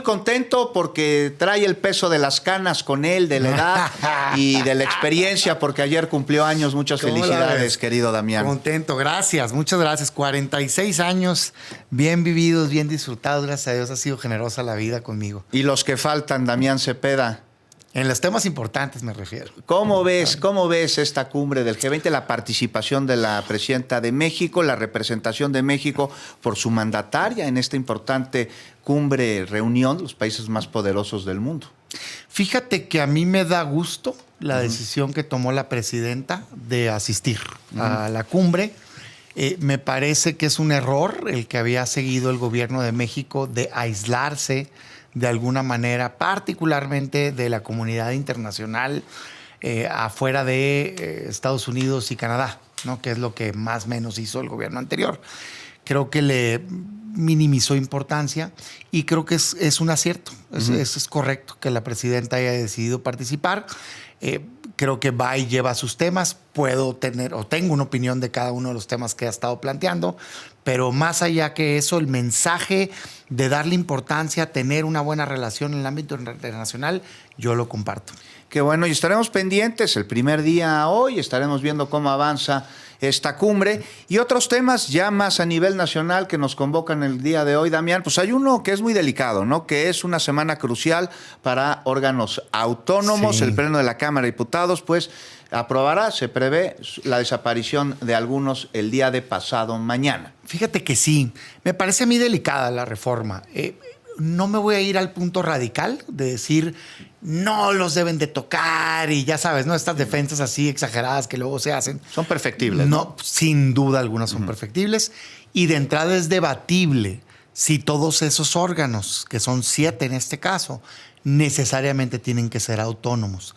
contento porque trae el peso de las canas con él, de la edad y de la experiencia, porque ayer cumplió años. Muchas felicidades, querido Damián. Contento, gracias, muchas gracias. 46 años bien vividos, bien disfrutados. Gracias a Dios ha sido generosa la vida conmigo. Y los que faltan, Damián Cepeda. En los temas importantes me refiero. ¿Cómo ves esta cumbre del G20, la participación de la presidenta de México, la representación de México por su mandataria en esta importante cumbre, reunión de los países más poderosos del mundo? Fíjate que a mí me da gusto la decisión que tomó la presidenta de asistir a la cumbre. Me parece que es un error el que había seguido el gobierno de México de aislarse de alguna manera, particularmente de la comunidad internacional afuera de Estados Unidos y Canadá, ¿no? Que es lo que más o menos hizo el gobierno anterior. Creo que le minimizó importancia y creo que es un acierto. Es correcto que la presidenta haya decidido participar. Creo que va y lleva sus temas. Puedo tener o tengo una opinión de cada uno de los temas que ha estado planteando, pero más allá que eso, el mensaje de darle importancia a tener una buena relación en el ámbito internacional, yo lo comparto. Qué bueno, y estaremos pendientes el primer día hoy, estaremos viendo cómo avanza esta cumbre y otros temas ya más a nivel nacional que nos convocan el día de hoy, Damián. Pues hay uno que es muy delicado, ¿no? Que es una semana crucial para órganos autónomos. Sí. El Pleno de la Cámara de Diputados, pues, aprobará, se prevé, la desaparición de algunos el día de pasado mañana. Fíjate que sí, me parece a mí delicada la reforma. No me voy a ir al punto radical de decir no los deben de tocar y ya sabes, ¿no? Estas defensas así exageradas que luego se hacen. Son perfectibles. No, sin duda algunas son perfectibles. Y de entrada es debatible si todos esos órganos, que son 7 en este caso, necesariamente tienen que ser autónomos.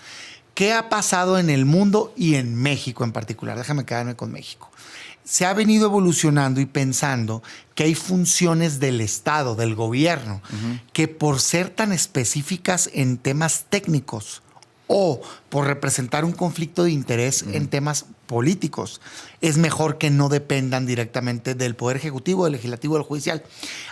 ¿Qué ha pasado en el mundo y en México en particular? Déjame quedarme con México. Se ha venido evolucionando y pensando que hay funciones del Estado, del gobierno, que por ser tan específicas en temas técnicos o por representar un conflicto de interés en temas políticos, es mejor que no dependan directamente del Poder Ejecutivo, del Legislativo, del Judicial.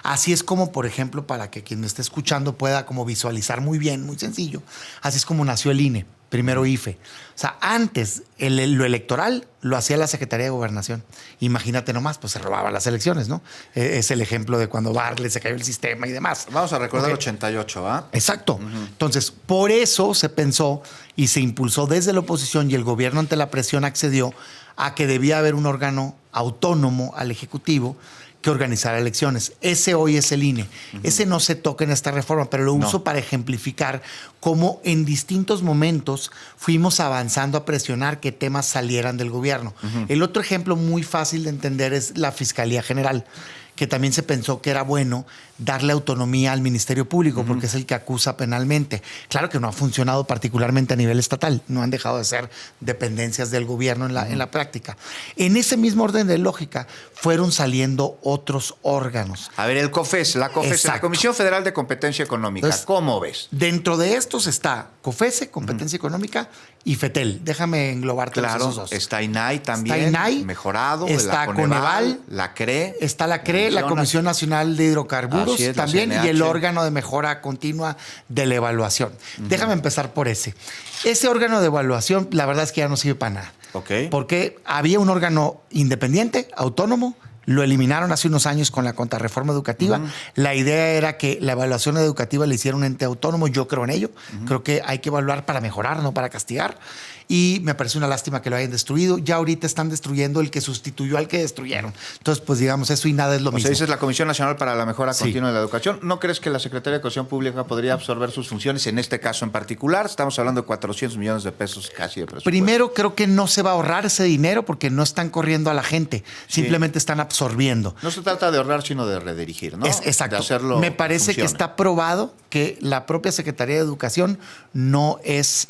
Así es como, por ejemplo, para que quien me esté escuchando pueda como visualizar muy bien, muy sencillo, así es como nació el INE. Primero IFE. O sea, antes lo electoral lo hacía la Secretaría de Gobernación. Imagínate nomás, pues se robaban las elecciones, ¿no? Es el ejemplo de cuando Bartlett se cayó el sistema y demás. Vamos a recordar el 88, ¿va? Exacto. Entonces, por eso se pensó y se impulsó desde la oposición y el gobierno ante la presión accedió a que debía haber un órgano autónomo al Ejecutivo que organizar elecciones. Ese hoy es el INE. Ese no se toca en esta reforma, pero lo uso para ejemplificar cómo en distintos momentos fuimos avanzando a presionar que temas salieran del gobierno. El otro ejemplo muy fácil de entender es la Fiscalía General, que también se pensó que era bueno darle autonomía al Ministerio Público porque es el que acusa penalmente. Claro que no ha funcionado particularmente a nivel estatal, no han dejado de ser dependencias del gobierno en la práctica. En ese mismo orden de lógica fueron saliendo otros órganos. A ver, el COFESE, la Comisión Federal de Competencia Económica, entonces, ¿cómo ves? Dentro de estos está COFESE, Competencia Económica, y FETEL. Déjame englobar todos esos dos. Está INAI también, está INAI, mejorado. Está Coneval, la CRE. Está la CRE, la Comisión Nacional de Hidrocarburos también, y el órgano de mejora continua de la evaluación. Déjame empezar por ese. Ese órgano de evaluación, la verdad es que ya no sirve para nada. Porque había un órgano independiente, autónomo, lo eliminaron hace unos años con la contrarreforma educativa. La idea era que la evaluación educativa le hiciera un ente autónomo. Yo creo en ello. Creo que hay que evaluar para mejorar, no para castigar. Y me parece una lástima que lo hayan destruido. Ya ahorita están destruyendo el que sustituyó al que destruyeron. Entonces, pues digamos, eso y nada es lo mismo. O sea, dices la Comisión Nacional para la Mejora Continua de la Educación. ¿No crees que la Secretaría de Educación Pública podría absorber sus funciones en este caso en particular? Estamos hablando de 400 millones de pesos casi de presupuesto. Primero, creo que no se va a ahorrar ese dinero porque no están corriendo a la gente. Simplemente están absorbiendo. No se trata de ahorrar, sino de redirigir, ¿no? Exacto. De hacerlo. Me parece que está probado que la propia Secretaría de Educación no es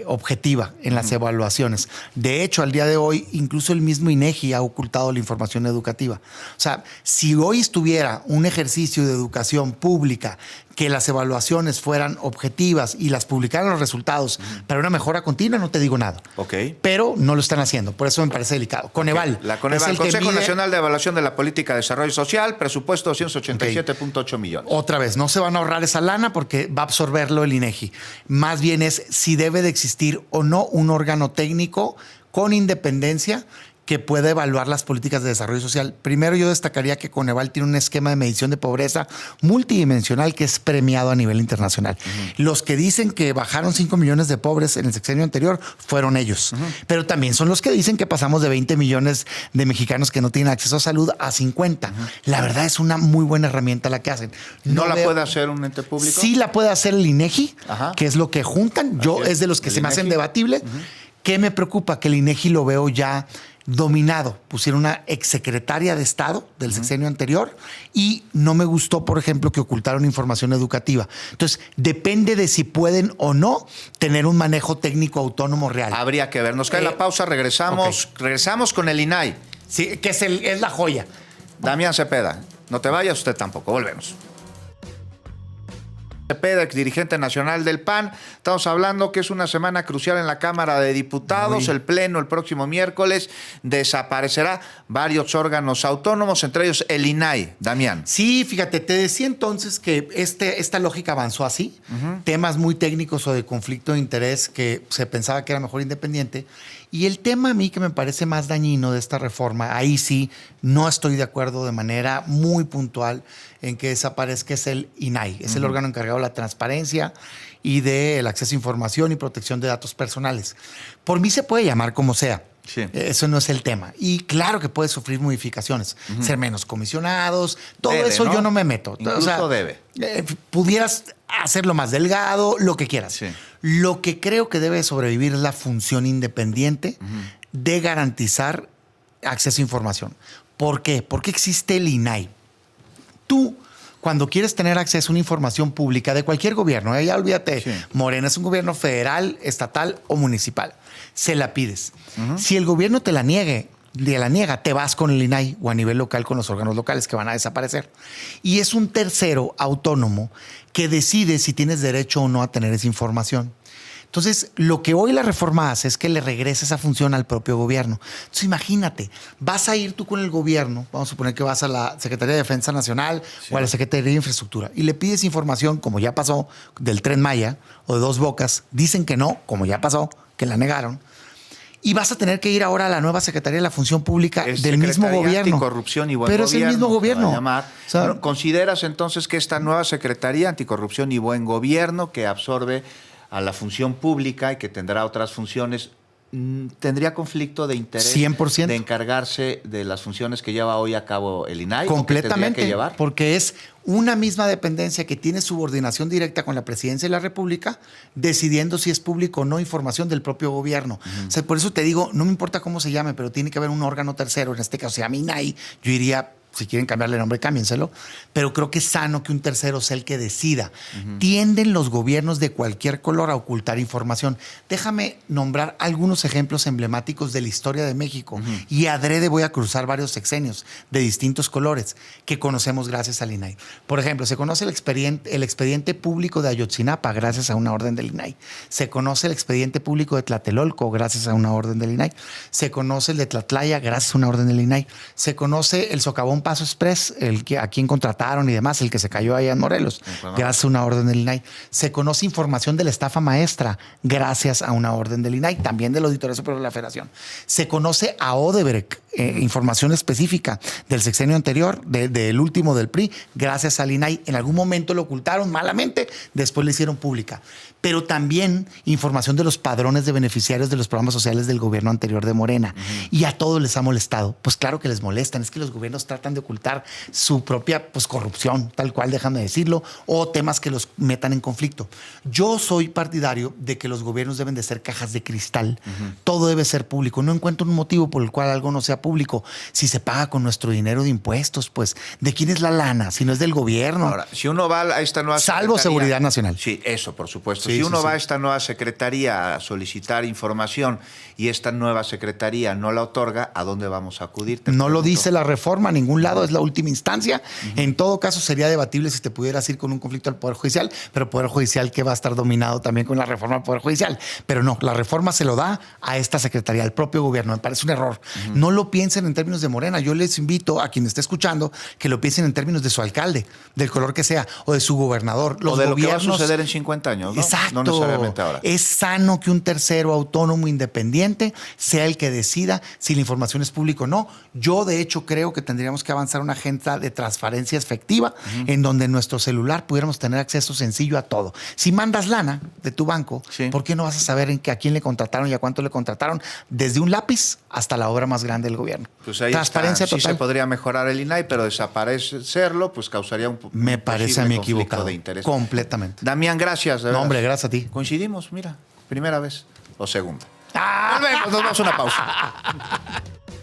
objetiva en las evaluaciones. De hecho, al día de hoy, incluso el mismo INEGI ha ocultado la información educativa. O sea, si hoy estuviera un ejercicio de educación pública que las evaluaciones fueran objetivas y las publicaran los resultados para una mejora continua, no te digo nada. Ok. Pero no lo están haciendo, por eso me parece delicado. Coneval. La Coneval, es el que Consejo mide- Nacional de Evaluación de la Política de Desarrollo Social, presupuesto 287.8 millones. Otra vez, no se van a ahorrar esa lana porque va a absorberlo el INEGI. Más bien es si debe de existir o no un órgano técnico con independencia que pueda evaluar las políticas de desarrollo social. Primero, yo destacaría que Coneval tiene un esquema de medición de pobreza multidimensional que es premiado a nivel internacional. Los que dicen que bajaron 5 millones de pobres en el sexenio anterior fueron ellos. Pero también son los que dicen que pasamos de 20 millones de mexicanos que no tienen acceso a salud a 50. La verdad es una muy buena herramienta la que hacen. ¿No la puede hacer un ente público? Sí la puede hacer el INEGI, Ajá. que es lo que juntan. Yo Así es. es de los que El se me hacen INEGI. debatible. ¿Qué me preocupa? Que el INEGI lo veo ya dominado. Pusieron una exsecretaria de Estado del sexenio anterior y no me gustó, por ejemplo, que ocultaron información educativa. Entonces, depende de si pueden o no tener un manejo técnico autónomo real. Habría que ver. Nos cae la pausa, regresamos con el INAI. Sí, que es la joya. Damián Cepeda, no te vayas, usted tampoco. Volvemos. Cepeda, ex dirigente nacional del PAN. Estamos hablando que es una semana crucial en la Cámara de Diputados. El Pleno el próximo miércoles desaparecerá varios órganos autónomos, entre ellos el INAI. Damián. Sí, fíjate, te decía entonces que esta lógica avanzó así. Temas muy técnicos o de conflicto de interés que se pensaba que era mejor independiente. Y el tema a mí que me parece más dañino de esta reforma, ahí sí no estoy de acuerdo de manera muy puntual en que desaparezca, es el INAI. Es el órgano encargado de la transparencia y del acceso a información y protección de datos personales. Por mí se puede llamar como sea. Sí. Eso no es el tema. Y claro que puede sufrir modificaciones, ser menos comisionados, todo Debe, eso ¿no? yo no me meto. Incluso debe. Pudieras hacerlo más delgado, lo que quieras. Sí. Lo que creo que debe sobrevivir es la función independiente de garantizar acceso a información. ¿Por qué? Porque existe el INAI. Tú, cuando quieres tener acceso a una información pública de cualquier gobierno, ya olvídate, Sí. Morena es un gobierno federal, estatal o municipal, se la pides. Si el gobierno te la niega, te vas con el INAI o a nivel local con los órganos locales que van a desaparecer. Y es un tercero autónomo que decide si tienes derecho o no a tener esa información. Entonces, lo que hoy la reforma hace es que le regrese esa función al propio gobierno. Entonces, imagínate, vas a ir tú con el gobierno, vamos a suponer que vas a la Secretaría de Defensa Nacional o a la Secretaría de Infraestructura y le pides información, como ya pasó, del Tren Maya o de Dos Bocas. Dicen que no, como ya pasó, que la negaron. Y vas a tener que ir ahora a la nueva Secretaría de la Función Pública Es del mismo Secretaría gobierno. Anticorrupción y Buen Pero Gobierno. es el mismo se va a gobierno. llamar. O sea, Bueno, ¿consideras entonces que esta nueva Secretaría Anticorrupción y Buen Gobierno, que absorbe a la función pública y que tendrá otras funciones, tendría conflicto de interés 100%. de encargarse de las funciones que lleva hoy a cabo el INAI? ¿O que tendría completamente, que llevar? porque es una misma dependencia que tiene subordinación directa con la Presidencia de la República, decidiendo si es público o no información del propio gobierno. O sea, por eso te digo, no me importa cómo se llame, pero tiene que haber un órgano tercero, en este caso se llama INAI, yo iría... Si quieren cambiarle el nombre, cámbienselo. Pero creo que es sano que un tercero sea el que decida. Tienden los gobiernos de cualquier color a ocultar información. Déjame nombrar algunos ejemplos emblemáticos de la historia de México. Y adrede voy a cruzar varios sexenios de distintos colores que conocemos gracias al INAI. Por ejemplo, se conoce el expediente público de Ayotzinapa gracias a una orden del INAI. Se conoce el expediente público de Tlatelolco gracias a una orden del INAI. Se conoce el de Tlatlaya gracias a una orden del INAI. Se conoce el socavón Paso Express, a quien contrataron y demás, el que se cayó allá en Morelos, gracias a una orden del INAI. Se conoce información de la estafa maestra gracias a una orden del INAI, también de la Auditoría Superior de la Federación. Se conoce a Odebrecht, información específica del sexenio anterior, del último del PRI, gracias al INAI. En algún momento lo ocultaron malamente, después la hicieron pública. Pero también información de los padrones de beneficiarios de los programas sociales del gobierno anterior de Morena. Y a todos les ha molestado. Pues claro que les molestan. Es que los gobiernos tratan de ocultar su propia corrupción, tal cual, déjame decirlo, o temas que los metan en conflicto. Yo soy partidario de que los gobiernos deben de ser cajas de cristal. Todo debe ser público. No encuentro un motivo por el cual algo no sea público. Si se paga con nuestro dinero de impuestos, pues, ¿de quién es la lana? Si no es del gobierno. Ahora, si uno va a esta nueva Salvo secretaría- Seguridad Nacional. Sí, eso, por supuesto. Sí, si sí, uno sí. va a esta nueva secretaría a solicitar información y esta nueva secretaría no la otorga, ¿a dónde vamos a acudir? Te No lo pregunto. dice la reforma a ningún ningún lado, es la última instancia. En todo caso, sería debatible si te pudieras ir con un conflicto al Poder Judicial, pero Poder Judicial que va a estar dominado también con la reforma al Poder Judicial. Pero no, la reforma se lo da a esta secretaría, al propio gobierno. Me parece un error. No lo piensen en términos de Morena. Yo les invito a quien esté escuchando que lo piensen en términos de su alcalde, del color que sea, o de su gobernador. Los o de gobiernos, lo que va a suceder en 50 años, ¿no? Exacto. No necesariamente ahora. Es sano que un tercero autónomo independiente sea el que decida si la información es pública o no. Yo, de hecho, creo que tendríamos que avanzar una agenda de transparencia efectiva en donde en nuestro celular pudiéramos tener acceso sencillo a todo. Si mandas lana de tu banco, ¿por qué no vas a saber a quién le contrataron y a cuánto le contrataron? Desde un lápiz hasta la obra más grande del gobierno. Pues ahí transparencia está. total. Sí se podría mejorar el INAI, pero desaparecerlo pues causaría un Me parece a mí equivocado. De interés. Completamente. Damián, gracias. No, hombre, gracias a ti. Coincidimos, mira, primera vez o segunda. Volvemos, nos vamos a una pausa.